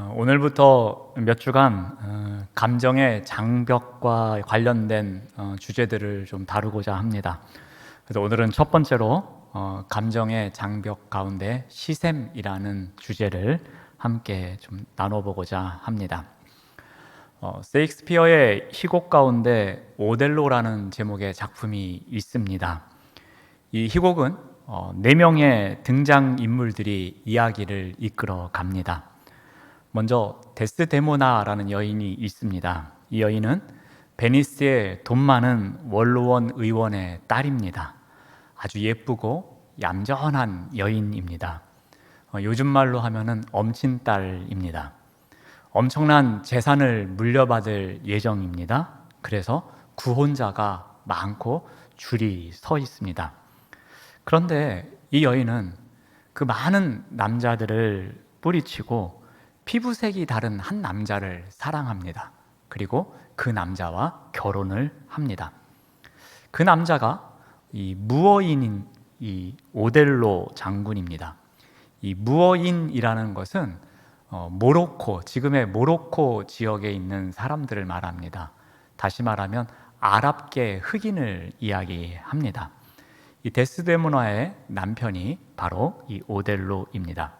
오늘부터 몇 주간 감정의 장벽과 관련된 주제들을 좀 다루고자 합니다. 그래서 오늘은 첫 번째로 감정의 장벽 가운데 시샘이라는 주제를 함께 좀 나눠보고자 합니다. 세익스피어의 희곡 가운데 오델로라는 제목의 작품이 있습니다. 이 희곡은 4명의 등장인물들이 이야기를 이끌어 갑니다. 먼저 데스데모나라는 여인이 있습니다. 이 여인은 베니스의 돈 많은 원로원 의원의 딸입니다. 아주 예쁘고 얌전한 여인입니다. 요즘 말로 하면은 엄친딸입니다. 엄청난 재산을 물려받을 예정입니다. 그래서 구혼자가 많고 줄이 서 있습니다. 그런데 이 여인은 그 많은 남자들을 뿌리치고 피부색이 다른 한 남자를 사랑합니다. 그리고 그 남자와 결혼을 합니다. 그 남자가 이 무어인인 이 오델로 장군입니다. 이 무어인이라는 것은 모로코, 지금의 모로코 지역에 있는 사람들을 말합니다. 다시 말하면 아랍계 흑인을 이야기합니다. 이 데스데모나의 남편이 바로 이 오델로입니다.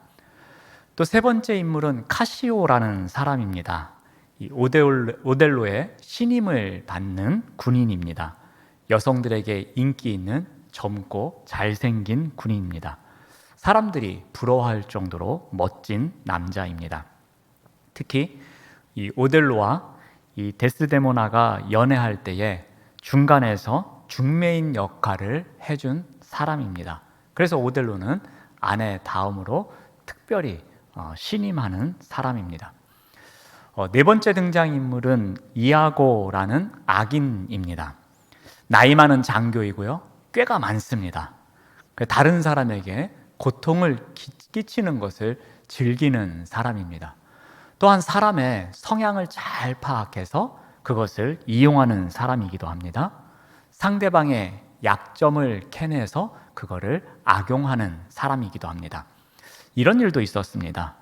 또 세 번째 인물은 카시오라는 사람입니다. 이 오델로의 신임을 받는 군인입니다. 여성들에게 인기 있는 젊고 잘생긴 군인입니다. 사람들이 부러워할 정도로 멋진 남자입니다. 특히 이 오델로와 이 데스데모나가 연애할 때에 중간에서 중매인 역할을 해준 사람입니다. 그래서 오델로는 아내 다음으로 특별히 신임하는 사람입니다. 네 번째 등장인물은 이아고라는 악인입니다. 나이 많은 장교이고요, 꾀가 많습니다. 다른 사람에게 고통을 끼치는 것을 즐기는 사람입니다. 또한 사람의 성향을 잘 파악해서 그것을 이용하는 사람이기도 합니다. 상대방의 약점을 캐내서 그거를 악용하는 사람이기도 합니다. 이런 일도 있었습니다.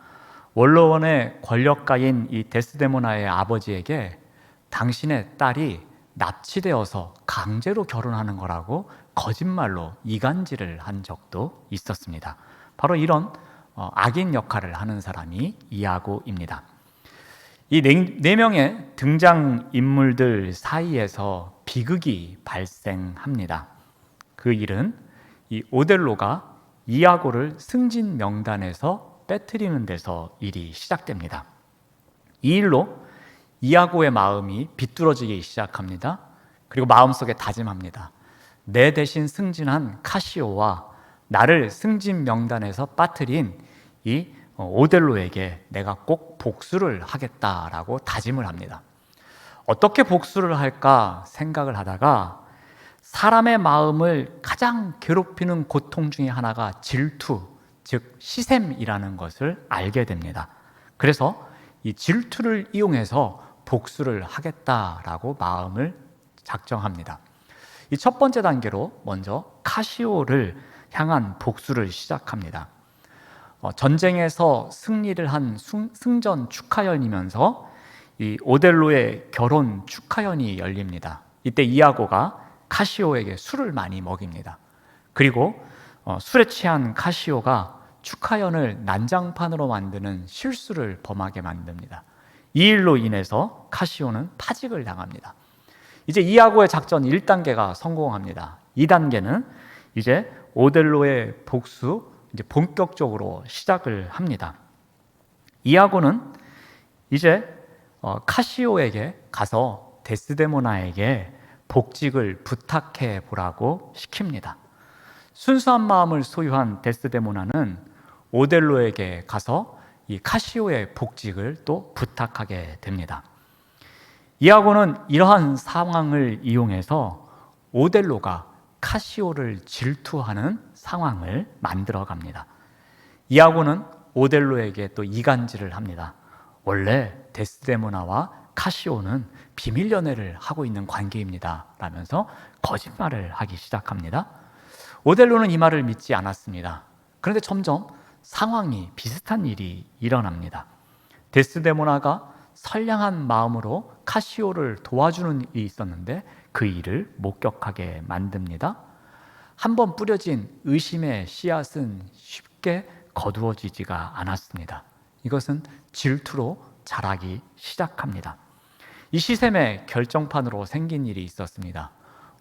원로원의 권력가인 이 데스데모나의 아버지에게 당신의 딸이 납치되어서 강제로 결혼하는 거라고 거짓말로 이간질을 한 적도 있었습니다. 바로 이런 악인 역할을 하는 사람이 이아고입니다. 이 네 명의 등장인물들 사이에서 비극이 발생합니다. 그 일은 이 오델로가 이아고를 승진 명단에서 빼뜨리는 데서 일이 시작됩니다. 이 일로 이아고의 마음이 비뚤어지기 시작합니다. 그리고 마음속에 다짐합니다. 내 대신 승진한 카시오와 나를 승진 명단에서 빠뜨린 이 오델로에게 내가 꼭 복수를 하겠다라고 다짐을 합니다. 어떻게 복수를 할까 생각을 하다가 사람의 마음을 가장 괴롭히는 고통 중에 하나가 질투, 즉 시샘이라는 것을 알게 됩니다. 그래서 이 질투를 이용해서 복수를 하겠다라고 마음을 작정합니다. 이 첫 번째 단계로 먼저 카시오를 향한 복수를 시작합니다. 전쟁에서 승리를 한 승전 축하연이면서 이 오델로의 결혼 축하연이 열립니다. 이때 이아고가 카시오에게 술을 많이 먹입니다. 그리고 술에 취한 카시오가 축하연을 난장판으로 만드는 실수를 범하게 만듭니다. 이 일로 인해서 카시오는 파직을 당합니다. 이제 이아고의 작전 1단계가 성공합니다. 2단계는 이제 오델로의 복수 이제 본격적으로 시작을 합니다. 이아고는 이제 카시오에게 가서 데스데모나에게 복직을 부탁해 보라고 시킵니다. 순수한 마음을 소유한 데스데모나는 오델로에게 가서 이 카시오의 복직을 또 부탁하게 됩니다. 이아고는 이러한 상황을 이용해서 오델로가 카시오를 질투하는 상황을 만들어 갑니다. 이아고는 오델로에게 또 이간질을 합니다. 원래 데스데모나와 카시오는 비밀 연애를 하고 있는 관계입니다 라면서 거짓말을 하기 시작합니다. 오델로는 이 말을 믿지 않았습니다. 그런데 점점 상황이 비슷한 일이 일어납니다. 데스데모나가 선량한 마음으로 카시오를 도와주는 일이 있었는데 그 일을 목격하게 만듭니다. 한번 뿌려진 의심의 씨앗은 쉽게 거두어지지가 않았습니다. 이것은 질투로 자라기 시작합니다. 이 시셈의 결정판으로 생긴 일이 있었습니다.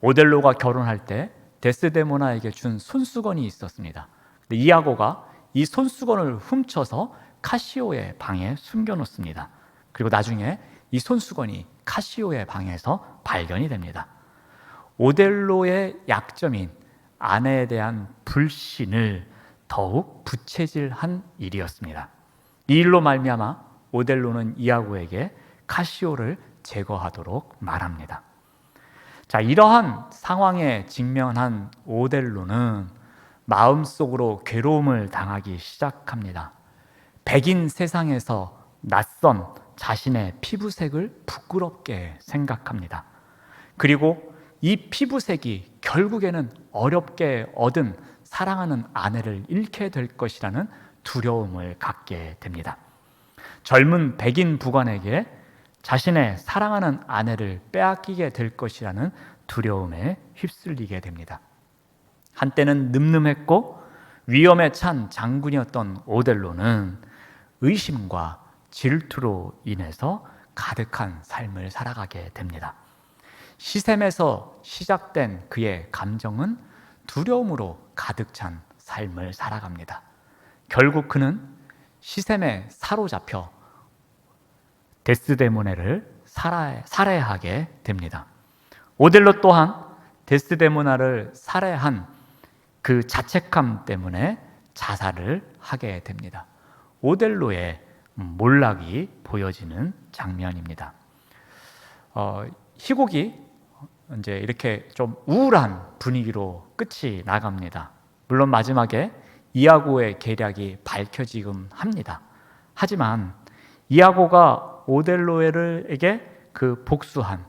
오델로가 결혼할 때 데스데모나에게 준 손수건이 있었습니다. 이아고가 이 손수건을 훔쳐서 카시오의 방에 숨겨놓습니다. 그리고 나중에 이 손수건이 카시오의 방에서 발견이 됩니다. 오델로의 약점인 아내에 대한 불신을 더욱 부채질한 일이었습니다. 이 일로 말미암아 오델로는 이아고에게 카시오를 제거하도록 말합니다. 자, 이러한 상황에 직면한 오델로는 마음속으로 괴로움을 당하기 시작합니다. 백인 세상에서 낯선 자신의 피부색을 부끄럽게 생각합니다. 그리고 이 피부색이 결국에는 어렵게 얻은 사랑하는 아내를 잃게 될 것이라는 두려움을 갖게 됩니다. 젊은 백인 부관에게 자신의 사랑하는 아내를 빼앗기게 될 것이라는 두려움에 휩쓸리게 됩니다. 한때는 늠름했고 위험에 찬 장군이었던 오델로는 의심과 질투로 인해서 가득한 삶을 살아가게 됩니다. 시셈에서 시작된 그의 감정은 두려움으로 가득 찬 삶을 살아갑니다. 결국 그는 시셈에 사로잡혀 데스데모나를 살해하게 됩니다. 오델로 또한 데스데모나를 살해한 그 자책감 때문에 자살을 하게 됩니다. 오델로의 몰락이 보여지는 장면입니다. 희곡이 이제 이렇게 좀 우울한 분위기로 끝이 나갑니다. 물론 마지막에 이아고의 계략이 밝혀지긴 합니다. 하지만 이아고가 오델로에게 그 복수한,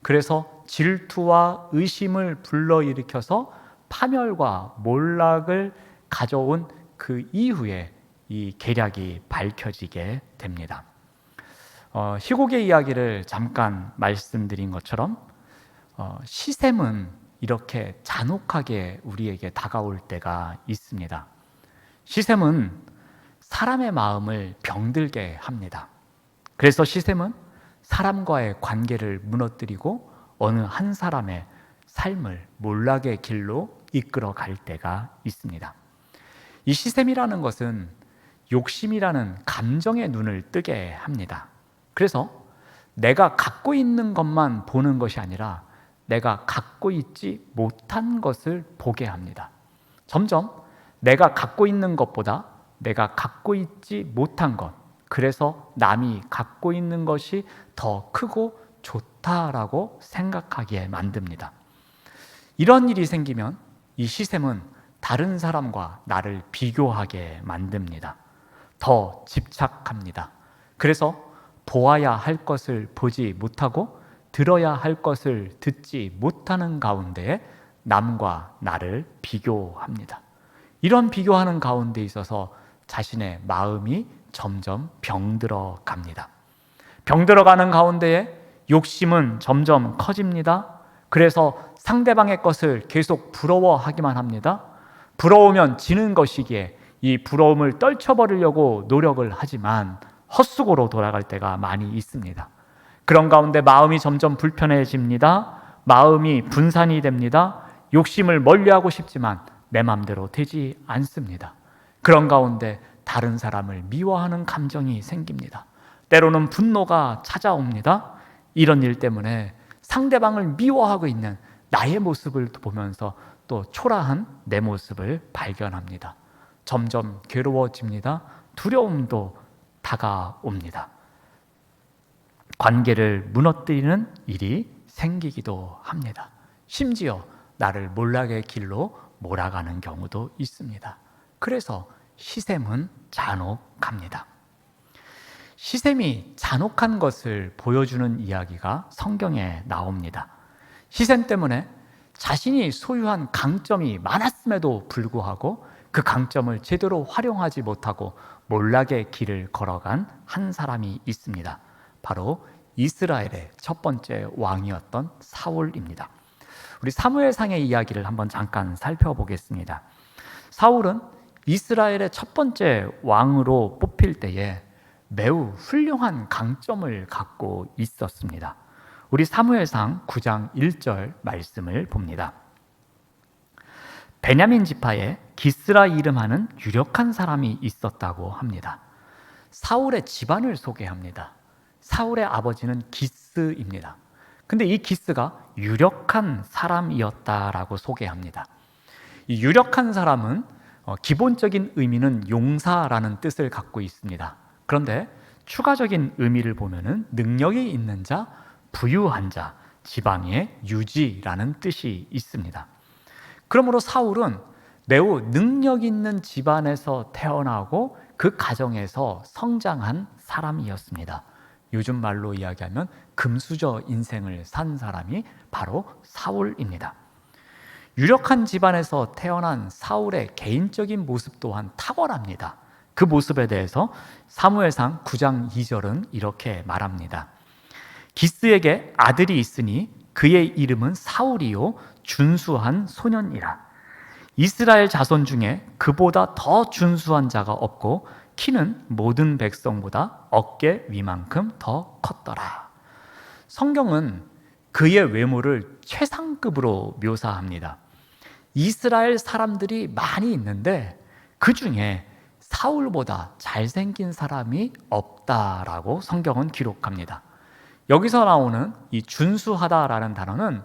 그래서 질투와 의심을 불러일으켜서 파멸과 몰락을 가져온 그 이후에 이 계략이 밝혀지게 됩니다. 희곡의 이야기를 잠깐 말씀드린 것처럼 시셈은 이렇게 잔혹하게 우리에게 다가올 때가 있습니다. 시셈은 사람의 마음을 병들게 합니다. 그래서 시셈은 사람과의 관계를 무너뜨리고 어느 한 사람의 삶을 몰락의 길로 이끌어 갈 때가 있습니다. 이 시셈이라는 것은 욕심이라는 감정의 눈을 뜨게 합니다. 그래서 내가 갖고 있는 것만 보는 것이 아니라 내가 갖고 있지 못한 것을 보게 합니다. 점점 내가 갖고 있는 것보다 내가 갖고 있지 못한 것, 그래서 남이 갖고 있는 것이 더 크고 좋다라고 생각하게 만듭니다. 이런 일이 생기면 이 시셈은 다른 사람과 나를 비교하게 만듭니다. 더 집착합니다. 그래서 보아야 할 것을 보지 못하고 들어야 할 것을 듣지 못하는 가운데 남과 나를 비교합니다. 이런 비교하는 가운데 있어서 자신의 마음이 점점 병들어 갑니다. 병들어가는 가운데에 욕심은 점점 커집니다. 그래서 상대방의 것을 계속 부러워하기만 합니다. 부러우면 지는 것이기에 이 부러움을 떨쳐버리려고 노력을 하지만 헛수고로 돌아갈 때가 많이 있습니다. 그런 가운데 마음이 점점 불편해집니다. 마음이 분산이 됩니다. 욕심을 멀리하고 싶지만 내 마음대로 되지 않습니다. 그런 가운데 다른 사람을 미워하는 감정이 생깁니다. 때로는 분노가 찾아옵니다. 이런 일 때문에 상대방을 미워하고 있는 나의 모습을 보면서 또 초라한 내 모습을 발견합니다. 점점 괴로워집니다. 두려움도 다가옵니다. 관계를 무너뜨리는 일이 생기기도 합니다. 심지어 나를 몰락의 길로 몰아가는 경우도 있습니다. 그래서 시셈은 잔혹합니다. 시셈이 잔혹한 것을 보여주는 이야기가 성경에 나옵니다. 시셈 때문에 자신이 소유한 강점이 많았음에도 불구하고 그 강점을 제대로 활용하지 못하고 몰락의 길을 걸어간 한 사람이 있습니다. 바로 이스라엘의 첫 번째 왕이었던 사울입니다. 우리 사무엘상의 이야기를 한번 잠깐 살펴보겠습니다. 사울은 이스라엘의 첫 번째 왕으로 뽑힐 때에 매우 훌륭한 강점을 갖고 있었습니다. 우리 사무엘상 9장 1절 말씀을 봅니다. 베냐민 지파에 기스라 이름하는 유력한 사람이 있었다고 합니다. 사울의 집안을 소개합니다. 사울의 아버지는 기스입니다. 근데 이 기스가 유력한 사람이었다라고 소개합니다. 이 유력한 사람은 기본적인 의미는 용사라는 뜻을 갖고 있습니다. 그런데 추가적인 의미를 보면은 능력이 있는 자, 부유한 자, 지방의 유지라는 뜻이 있습니다. 그러므로 사울은 매우 능력 있는 집안에서 태어나고 그 가정에서 성장한 사람이었습니다. 요즘 말로 이야기하면 금수저 인생을 산 사람이 바로 사울입니다. 유력한 집안에서 태어난 사울의 개인적인 모습 또한 탁월합니다. 그 모습에 대해서 사무엘상 9장 2절은 이렇게 말합니다. 기스에게 아들이 있으니 그의 이름은 사울이요 준수한 소년이라. 이스라엘 자손 중에 그보다 더 준수한 자가 없고 키는 모든 백성보다 어깨 위만큼 더 컸더라. 성경은 그의 외모를 최상급으로 묘사합니다. 이스라엘 사람들이 많이 있는데 그 중에 사울보다 잘생긴 사람이 없다라고 성경은 기록합니다. 여기서 나오는 이 준수하다라는 단어는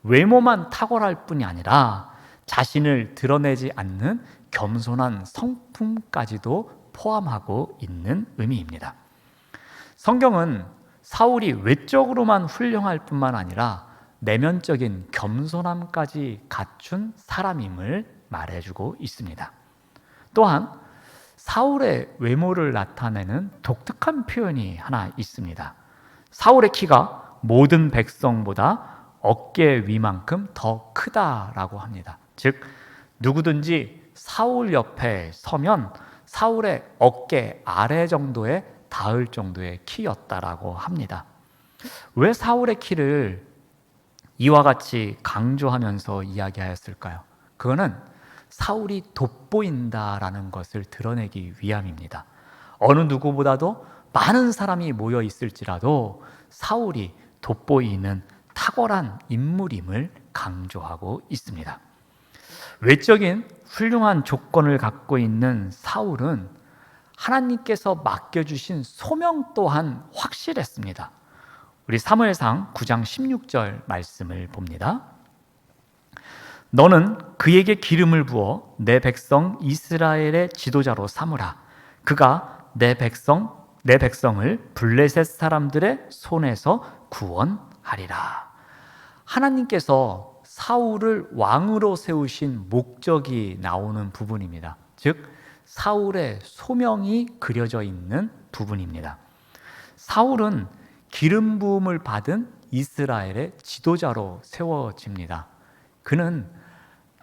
외모만 탁월할 뿐이 아니라 자신을 드러내지 않는 겸손한 성품까지도 포함하고 있는 의미입니다. 성경은 사울이 외적으로만 훌륭할 뿐만 아니라 내면적인 겸손함까지 갖춘 사람임을 말해주고 있습니다. 또한 사울의 외모를 나타내는 독특한 표현이 하나 있습니다. 사울의 키가 모든 백성보다 어깨 위만큼 더 크다라고 합니다. 즉 누구든지 사울 옆에 서면 사울의 어깨 아래 정도에 닿을 정도의 키였다라고 합니다. 왜 사울의 키를 이와 같이 강조하면서 이야기하였을까요? 그거는 사울이 돋보인다라는 것을 드러내기 위함입니다. 어느 누구보다도 많은 사람이 모여 있을지라도 사울이 돋보이는 탁월한 인물임을 강조하고 있습니다. 외적인 훌륭한 조건을 갖고 있는 사울은 하나님께서 맡겨주신 소명 또한 확실했습니다. 우리 사무엘상 9장 16절 말씀을 봅니다. 너는 그에게 기름을 부어 내 백성 이스라엘의 지도자로 삼으라. 그가 내 백성을 블레셋 사람들의 손에서 구원하리라. 하나님께서 사울을 왕으로 세우신 목적이 나오는 부분입니다. 즉 사울의 소명이 그려져 있는 부분입니다. 사울은 기름 부음을 받은 이스라엘의 지도자로 세워집니다. 그는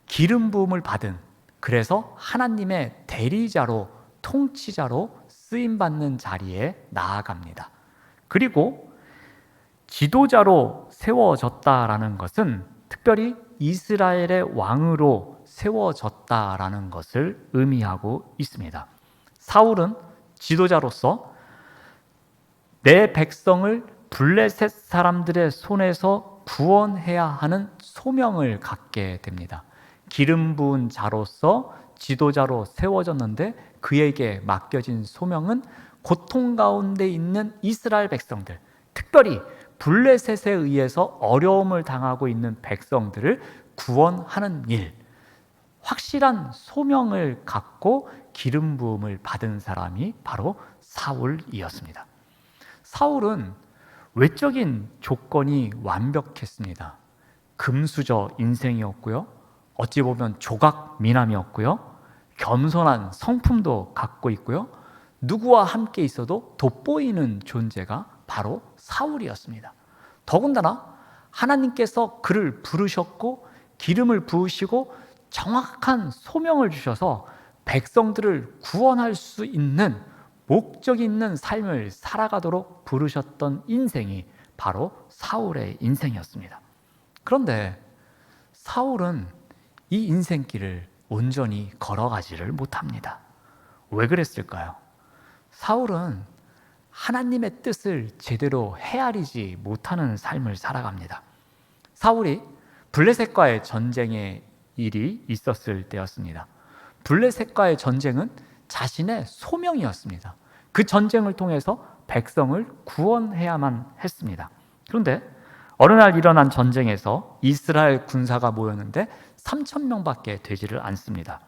기름 부음을 받은, 그래서 하나님의 대리자로, 통치자로 쓰임받는 자리에 나아갑니다. 그리고 지도자로 세워졌다라는 것은 특별히 이스라엘의 왕으로 세워졌다라는 것을 의미하고 있습니다. 사울은 지도자로서 내 백성을 블레셋 사람들의 손에서 구원해야 하는 소명을 갖게 됩니다. 기름 부은 자로서 지도자로 세워졌는데 그에게 맡겨진 소명은 고통 가운데 있는 이스라엘 백성들, 특별히 블레셋에 의해서 어려움을 당하고 있는 백성들을 구원하는 일, 확실한 소명을 갖고 기름 부음을 받은 사람이 바로 사울이었습니다. 사울은 외적인 조건이 완벽했습니다. 금수저 인생이었고요, 어찌 보면 조각 미남이었고요, 겸손한 성품도 갖고 있고요, 누구와 함께 있어도 돋보이는 존재가 바로 사울이었습니다. 더군다나 하나님께서 그를 부르셨고 기름을 부으시고 정확한 소명을 주셔서 백성들을 구원할 수 있는 목적이 있는 삶을 살아가도록 부르셨던 인생이 바로 사울의 인생이었습니다. 그런데 사울은 이 인생길을 온전히 걸어가지를 못합니다. 왜 그랬을까요? 사울은 하나님의 뜻을 제대로 헤아리지 못하는 삶을 살아갑니다. 사울이 블레셋과의 전쟁의 일이 있었을 때였습니다. 블레셋과의 전쟁은 자신의 소명이었습니다. 그 전쟁을 통해서 백성을 구원해야만 했습니다. 그런데 어느 날 일어난 전쟁에서 이스라엘 군사가 모였는데 3,000명밖에 되지를 않습니다.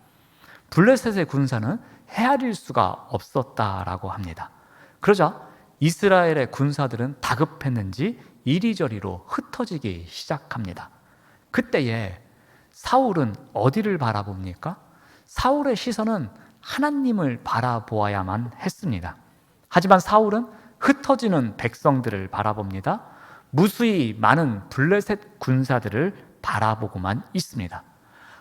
블레셋의 군사는 헤아릴 수가 없었다라고 합니다. 그러자 이스라엘의 군사들은 다급했는지 이리저리로 흩어지기 시작합니다. 그때에 사울은 어디를 바라봅니까? 사울의 시선은 하나님을 바라보아야만 했습니다. 하지만 사울은 흩어지는 백성들을 바라봅니다. 무수히 많은 블레셋 군사들을 바라보고만 있습니다.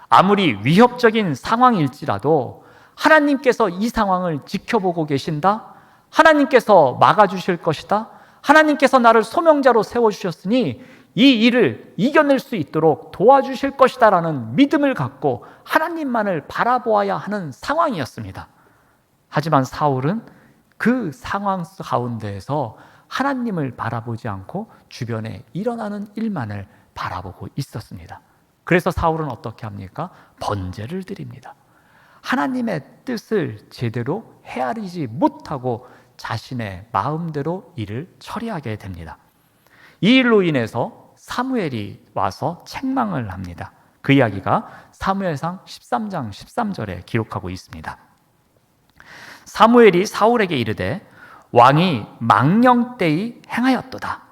아무리 위협적인 상황일지라도 하나님께서 이 상황을 지켜보고 계신다. 하나님께서 막아주실 것이다. 하나님께서 나를 소명자로 세워주셨으니 이 일을 이겨낼 수 있도록 도와주실 것이다 라는 믿음을 갖고 하나님만을 바라보아야 하는 상황이었습니다. 하지만 사울은 그 상황 가운데에서 하나님을 바라보지 않고 주변에 일어나는 일만을 바라보고 있었습니다. 그래서 사울은 어떻게 합니까? 번제를 드립니다. 하나님의 뜻을 제대로 헤아리지 못하고 자신의 마음대로 일을 처리하게 됩니다. 이 일로 인해서 사무엘이 와서 책망을 합니다. 그 이야기가 사무엘상 13장 13절에 기록하고 있습니다. 사무엘이 사울에게 이르되 왕이 망령되이 행하였도다.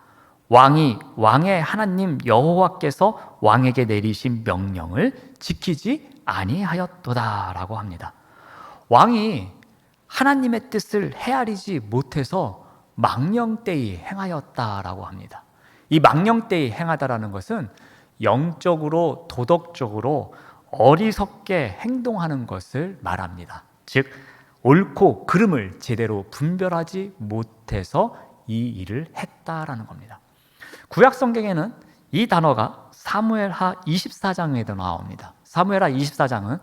왕이 왕의 하나님 여호와께서 왕에게 내리신 명령을 지키지 아니하였도다 라고 합니다. 왕이 하나님의 뜻을 헤아리지 못해서 망령되이 행하였다라고 합니다. 이 망령되이 행하다라는 것은 영적으로 도덕적으로 어리석게 행동하는 것을 말합니다. 즉 옳고 그름을 제대로 분별하지 못해서 이 일을 했다라는 겁니다. 구약 성경에는 이 단어가 사무엘하 24장에도 나옵니다. 사무엘하 24장은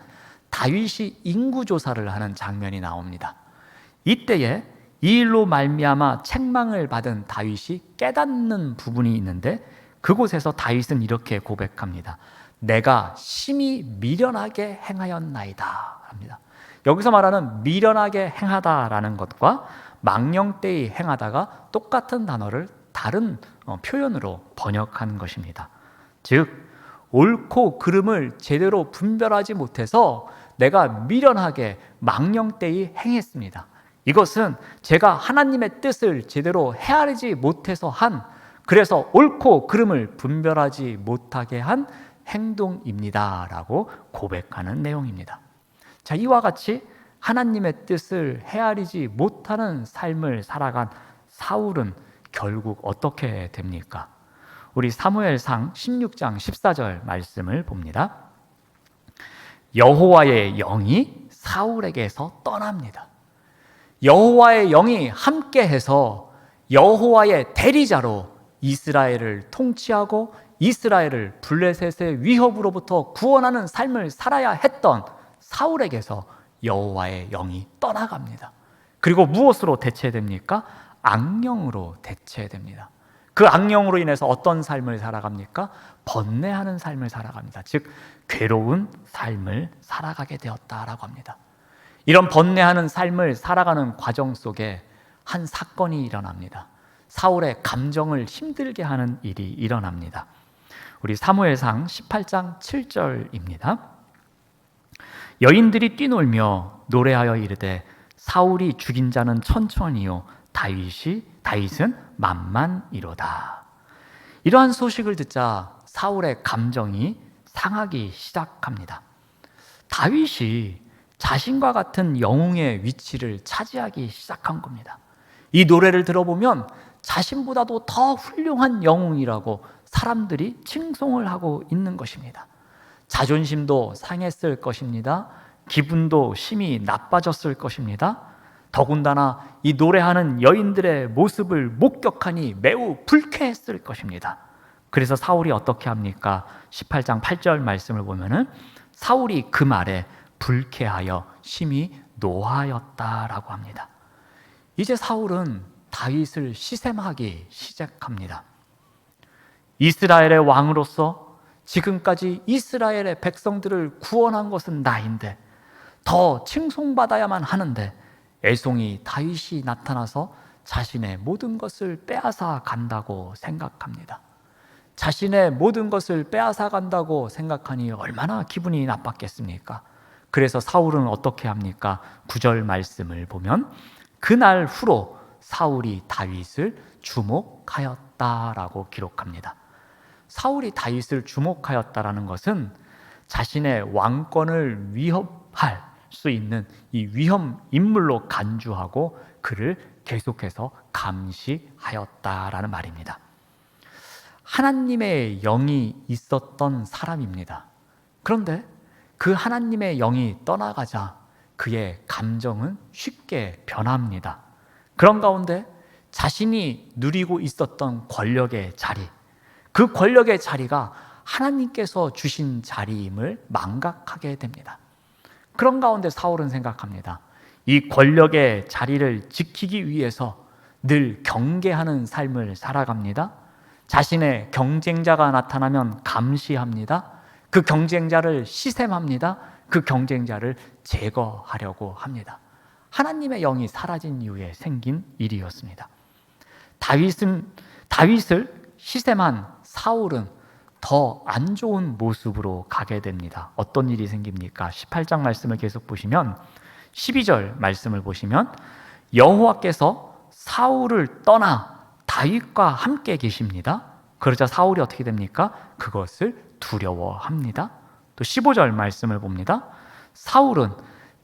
다윗이 인구조사를 하는 장면이 나옵니다. 이때에 이 일로 말미암아 책망을 받은 다윗이 깨닫는 부분이 있는데 그곳에서 다윗은 이렇게 고백합니다. 내가 심히 미련하게 행하였나이다 합니다. 여기서 말하는 미련하게 행하다라는 것과 망령되이 행하다가 똑같은 단어를 다른 표현으로 번역한 것입니다. 즉 옳고 그름을 제대로 분별하지 못해서 내가 미련하게 망령되이 행했습니다. 이것은 제가 하나님의 뜻을 제대로 헤아리지 못해서 그래서 옳고 그름을 분별하지 못하게 한 행동입니다 라고 고백하는 내용입니다. 자, 이와 같이 하나님의 뜻을 헤아리지 못하는 삶을 살아간 사울은 결국 어떻게 됩니까? 우리 사무엘상 16장 14절 말씀을 봅니다. 여호와의 영이 사울에게서 떠납니다. 여호와의 영이 함께해서 여호와의 대리자로 이스라엘을 통치하고 이스라엘을 블레셋의 위협으로부터 구원하는 삶을 살아야 했던 사울에게서 여호와의 영이 떠나갑니다. 그리고 무엇으로 대체됩니까? 악령으로 대체됩니다. 그 악령으로 인해서 어떤 삶을 살아갑니까? 번뇌하는 삶을 살아갑니다. 즉 괴로운 삶을 살아가게 되었다라고 합니다. 이런 번뇌하는 삶을 살아가는 과정 속에 한 사건이 일어납니다. 사울의 감정을 힘들게 하는 일이 일어납니다. 우리 사무엘상 18장 7절입니다. 여인들이 뛰놀며 노래하여 이르되 사울이 죽인 자는 천천히요 다윗은 만만이로다. 이러한 소식을 듣자 사울의 감정이 상하기 시작합니다. 다윗이 자신과 같은 영웅의 위치를 차지하기 시작한 겁니다. 이 노래를 들어보면 자신보다도 더 훌륭한 영웅이라고 사람들이 칭송을 하고 있는 것입니다. 자존심도 상했을 것입니다. 기분도 심히 나빠졌을 것입니다. 더군다나 이 노래하는 여인들의 모습을 목격하니 매우 불쾌했을 것입니다. 그래서 사울이 어떻게 합니까? 18장 8절 말씀을 보면은 사울이 그 말에 불쾌하여 심히 노하였다라고 합니다. 이제 사울은 다윗을 시샘하기 시작합니다. 이스라엘의 왕으로서 지금까지 이스라엘의 백성들을 구원한 것은 나인데 더 칭송받아야만 하는데 애송이 다윗이 나타나서 자신의 모든 것을 빼앗아 간다고 생각합니다. 자신의 모든 것을 빼앗아 간다고 생각하니 얼마나 기분이 나빴겠습니까? 그래서 사울은 어떻게 합니까? 9절 말씀을 보면 그날 후로 사울이 다윗을 주목하였다라고 기록합니다. 사울이 다윗을 주목하였다라는 것은 자신의 왕권을 위협할 수 있는 이 위험 인물로 간주하고 그를 계속해서 감시하였다라는 말입니다. 하나님의 영이 있었던 사람입니다. 그런데 그 하나님의 영이 떠나가자 그의 감정은 쉽게 변합니다. 그런 가운데 자신이 누리고 있었던 권력의 자리, 그 권력의 자리가 하나님께서 주신 자리임을 망각하게 됩니다. 그런 가운데 사울은 생각합니다. 이 권력의 자리를 지키기 위해서 늘 경계하는 삶을 살아갑니다. 자신의 경쟁자가 나타나면 감시합니다. 그 경쟁자를 시샘합니다. 그 경쟁자를 제거하려고 합니다. 하나님의 영이 사라진 이후에 생긴 일이었습니다. 다윗을 시샘한 사울은 더 안 좋은 모습으로 가게 됩니다. 어떤 일이 생깁니까? 18장 말씀을 계속 보시면 12절 말씀을 보시면 여호와께서 사울을 떠나 다윗과 함께 계십니다. 그러자 사울이 어떻게 됩니까? 그것을 두려워합니다. 또 15절 말씀을 봅니다. 사울은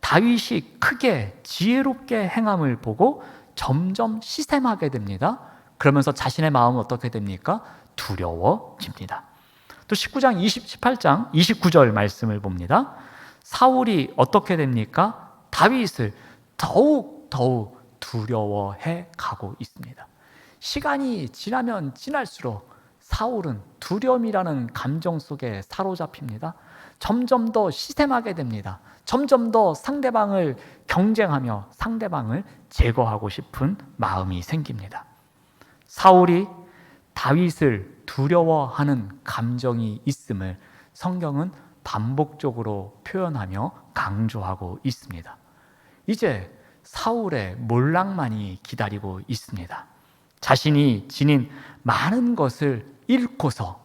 다윗이 크게 지혜롭게 행함을 보고 점점 시샘하게 됩니다. 그러면서 자신의 마음은 어떻게 됩니까? 두려워집니다. 또 18장 29절 말씀을 봅니다. 사울이 어떻게 됩니까? 다윗을 더욱 두려워해 가고 있습니다. 시간이 지나면 지날수록 사울은 두려움이라는 감정 속에 사로잡힙니다. 점점 더 시샘하게 됩니다. 점점 더 상대방을 경쟁하며 상대방을 제거하고 싶은 마음이 생깁니다. 사울이 다윗을 두려워하는 감정이 있음을 성경은 반복적으로 표현하며 강조하고 있습니다. 이제 사울의 몰락만이 기다리고 있습니다. 자신이 지닌 많은 것을 잃고서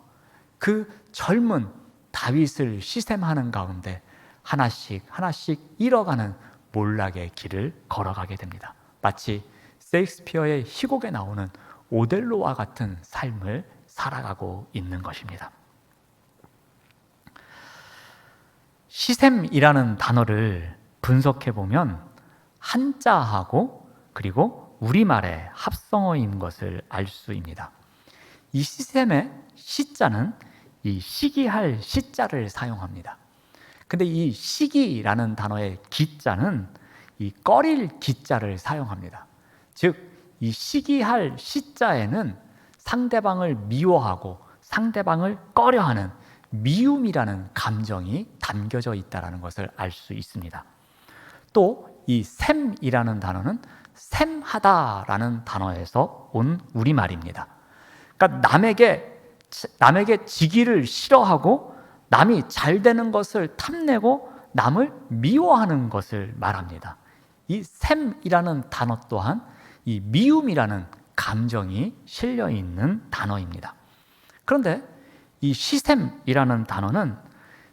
그 젊은 다윗을 시샘하는 가운데 하나씩 잃어가는 몰락의 길을 걸어가게 됩니다. 마치 셰익스피어의 희곡에 나오는 오델로와 같은 삶을 살아가고 있는 것입니다. 시샘이라는 단어를 분석해 보면 한자하고 그리고 우리말의 합성어인 것을 알 수 있습니다. 이 시샘의 시자는 이 시기할 시자를 사용합니다. 근데 이 시기라는 단어의 기자는 이 꺼릴 기자를 사용합니다. 즉 이 시기할 시자에는 상대방을 미워하고 상대방을 꺼려하는 미움이라는 감정이 담겨져 있다는 것을 알 수 있습니다. 또 이 샘이라는 단어는 샘하다라는 단어에서 온 우리말입니다. 그러니까 남에게 지기를 싫어하고 남이 잘 되는 것을 탐내고 남을 미워하는 것을 말합니다. 이 샘이라는 단어 또한 이 미움이라는 감정이 실려 있는 단어입니다. 그런데 이 시샘이라는 단어는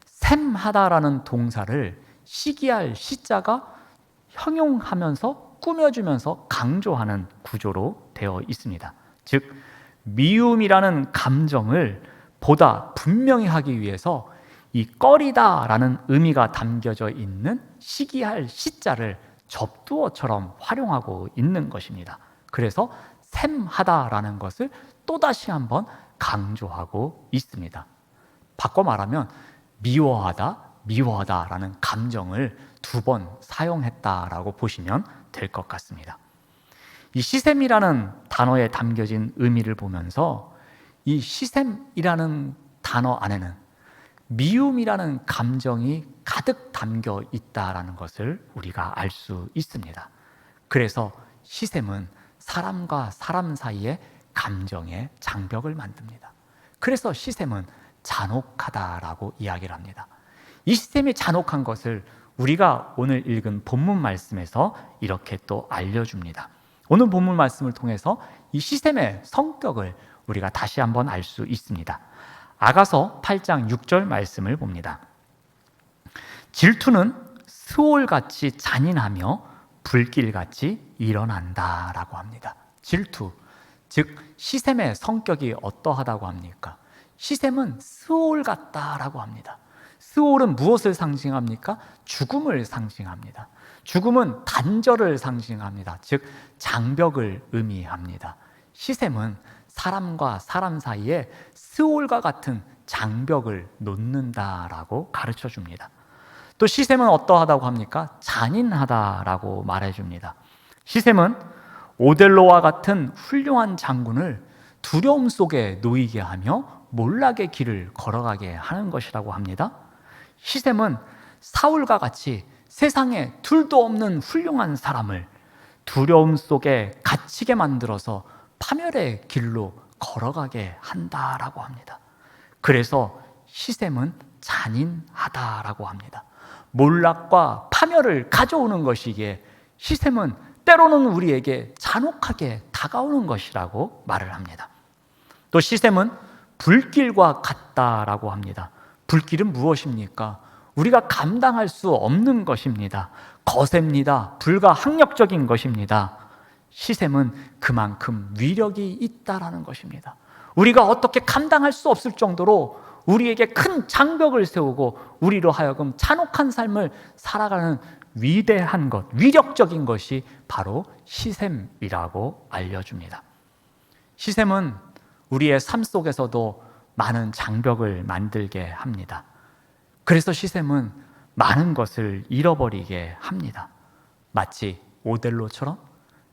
샘하다라는 동사를 시기할 시자가 형용하면서 꾸며주면서 강조하는 구조로 되어 있습니다. 즉 미움이라는 감정을 보다 분명히 하기 위해서 이 꺼리다라는 의미가 담겨져 있는 시기할 시자를 접두어처럼 활용하고 있는 것입니다. 그래서 샘하다라는 것을 또다시 한번 강조하고 있습니다. 바꿔 말하면 미워하다라는 감정을 2번 사용했다라고 보시면 될 것 같습니다. 이 시샘이라는 단어에 담겨진 의미를 보면서 이 시샘이라는 단어 안에는 미움이라는 감정이 가득 담겨 있다라는 것을 우리가 알 수 있습니다. 그래서 시샘은 사람과 사람 사이에 감정의 장벽을 만듭니다. 그래서 시샘은 잔혹하다라고 이야기를 합니다. 이 시샘이 잔혹한 것을 우리가 오늘 읽은 본문 말씀에서 이렇게 또 알려줍니다. 오늘 본문 말씀을 통해서 이 시샘의 성격을 우리가 다시 한번 알 수 있습니다. 아가서 8장 6절 말씀을 봅니다. 질투는 스올같이 잔인하며 불길같이 일어난다라고 합니다. 질투, 즉 시샘의 성격이 어떠하다고 합니까? 시샘은 스올 같다라고 합니다. 스올은 무엇을 상징합니까? 죽음을 상징합니다. 죽음은 단절을 상징합니다. 즉 장벽을 의미합니다. 시샘은 사람과 사람 사이에 스올과 같은 장벽을 놓는다라고 가르쳐 줍니다. 또 시샘은 어떠하다고 합니까? 잔인하다라고 말해줍니다. 시샘은 오델로와 같은 훌륭한 장군을 두려움 속에 놓이게 하며 몰락의 길을 걸어가게 하는 것이라고 합니다. 시샘은 사울과 같이 세상에 둘도 없는 훌륭한 사람을 두려움 속에 갇히게 만들어서 파멸의 길로 걸어가게 한다라고 합니다. 그래서 시샘은 잔인하다라고 합니다. 몰락과 파멸을 가져오는 것이기에 시샘은 때로는 우리에게 잔혹하게 다가오는 것이라고 말을 합니다. 또 시샘은 불길과 같다라고 합니다. 불길은 무엇입니까? 우리가 감당할 수 없는 것입니다. 거셉니다. 불가항력적인 것입니다. 시샘은 그만큼 위력이 있다라는 것입니다. 우리가 어떻게 감당할 수 없을 정도로 우리에게 큰 장벽을 세우고 우리로 하여금 잔혹한 삶을 살아가는 위대한 것, 위력적인 것이 바로 시샘이라고 알려줍니다. 시샘은 우리의 삶 속에서도 많은 장벽을 만들게 합니다. 그래서 시샘은 많은 것을 잃어버리게 합니다. 마치 오델로처럼,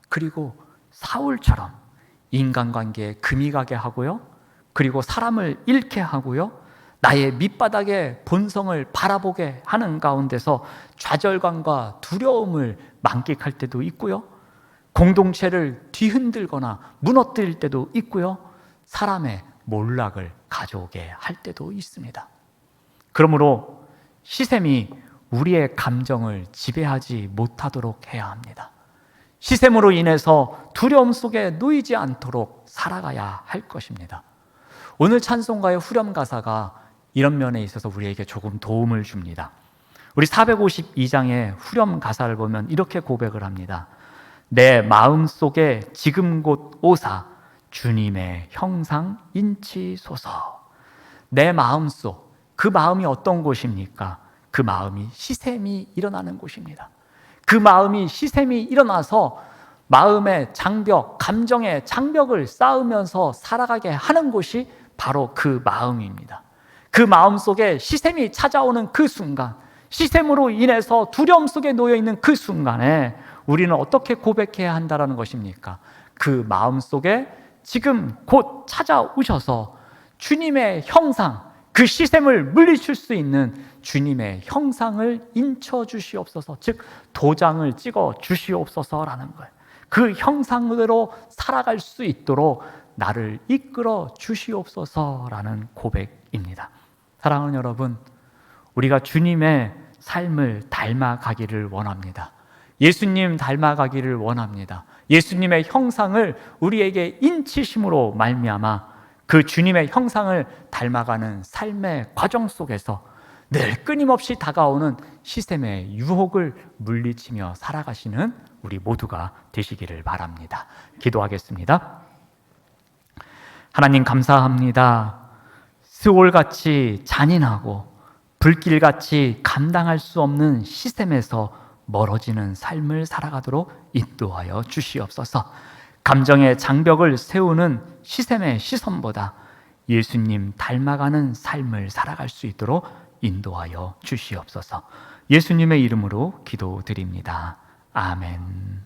그리고 사울처럼 인간관계에 금이 가게 하고요, 그리고 사람을 잃게 하고요, 나의 밑바닥의 본성을 바라보게 하는 가운데서 좌절감과 두려움을 만끽할 때도 있고요, 공동체를 뒤흔들거나 무너뜨릴 때도 있고요, 사람의 몰락을 가져오게 할 때도 있습니다. 그러므로 시샘이 우리의 감정을 지배하지 못하도록 해야 합니다. 시샘으로 인해서 두려움 속에 놓이지 않도록 살아가야 할 것입니다. 오늘 찬송가의 후렴 가사가 이런 면에 있어서 우리에게 조금 도움을 줍니다. 우리 452장의 후렴 가사를 보면 이렇게 고백을 합니다. 내 마음속에 지금 곧 오사 주님의 형상 인치소서. 내 마음속, 그 마음이 어떤 곳입니까? 그 마음이 시샘이 일어나는 곳입니다. 그 마음이 시샘이 일어나서 마음의 장벽, 감정의 장벽을 쌓으면서 살아가게 하는 곳이 바로 그 마음입니다. 그 마음 속에 시샘이 찾아오는 그 순간, 시샘으로 인해서 두려움 속에 놓여있는 그 순간에 우리는 어떻게 고백해야 한다는 것입니까? 그 마음 속에 지금 곧 찾아오셔서 주님의 형상, 그 시샘을 물리칠 수 있는 주님의 형상을 인쳐 주시옵소서, 즉 도장을 찍어 주시옵소서라는 거예요. 그 형상으로 살아갈 수 있도록 나를 이끌어 주시옵소서라는 고백입니다. 사랑하는 여러분, 우리가 주님의 삶을 닮아가기를 원합니다. 예수님 닮아가기를 원합니다. 예수님의 형상을 우리에게 인치심으로 말미암아 그 주님의 형상을 닮아가는 삶의 과정 속에서 늘 끊임없이 다가오는 시샘의 유혹을 물리치며 살아가시는 우리 모두가 되시기를 바랍니다. 기도하겠습니다. 하나님 감사합니다. 스올같이 잔인하고 불길같이 감당할 수 없는 시샘에서 멀어지는 삶을 살아가도록 인도하여 주시옵소서. 감정의 장벽을 세우는 시샘의 시선보다 예수님 닮아가는 삶을 살아갈 수 있도록 인도하여 주시옵소서. 예수님의 이름으로 기도드립니다. 아멘.